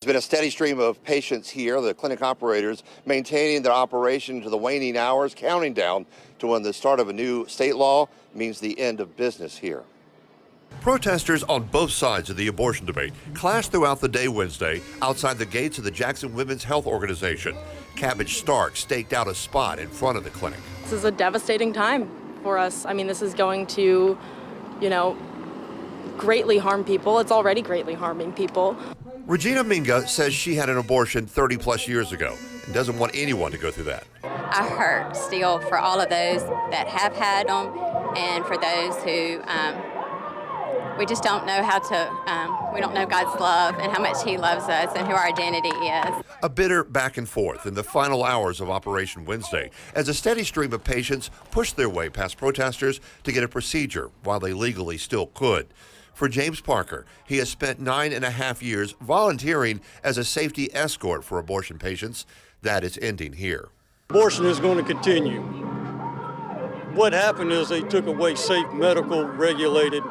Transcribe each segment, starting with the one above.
been a steady stream of patients here, the clinic operators maintaining their operation to the waning hours, counting down to when the start of a new state law means the end of business here. Protesters on both sides of the abortion debate clashed throughout the day Wednesday outside the gates of the Jackson Women's Health Organization. Cabbage Stark staked out a spot in front of the clinic. This is a devastating time for us. I mean, this is going to, greatly harm people. It's already greatly harming people. Regina Minga says she had an abortion 30 plus years ago and doesn't want anyone to go through that. I hurt still for all of those that have had them and for those who we just don't know how to, we don't know God's love and how much He loves us and who our identity is. A bitter back and forth in the final hours of Operation Wednesday as a steady stream of patients pushed their way past protesters to get a procedure while they legally still could. For James Parker, he has spent 9.5 years volunteering as a safety escort for abortion patients. That is ending here. Abortion is going to continue. What happened is they took away safe medical regulated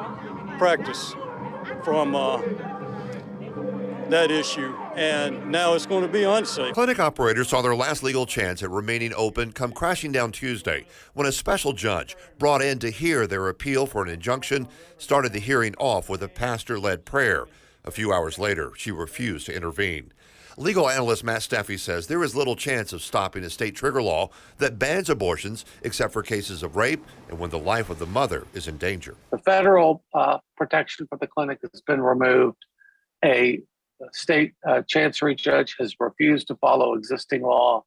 practice from that issue, and now it's going to be unsafe. Clinic operators saw their last legal chance at remaining open come crashing down Tuesday when a special judge brought in to hear their appeal for an injunction started the hearing off with a pastor-led prayer. A few hours later, she refused to intervene. Legal analyst Matt Steffi says there is little chance of stopping a state trigger law that bans abortions except for cases of rape and when the life of the mother is in danger. The federal protection for the clinic has been removed. A state chancery judge has refused to follow existing law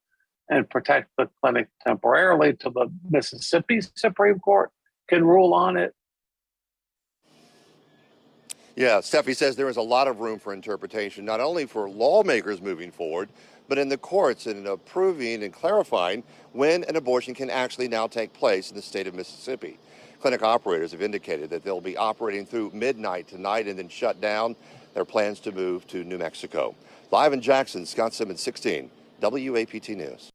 and protect the clinic temporarily till the Mississippi Supreme Court can rule on it. Yeah, Steffi says there is a lot of room for interpretation, not only for lawmakers moving forward, but in the courts in approving and clarifying when an abortion can actually now take place in the state of Mississippi. Clinic operators have indicated that they'll be operating through midnight tonight and then shut down. Their plans to move to New Mexico. Live in Jackson, Scott Simmons, 16, WAPT News.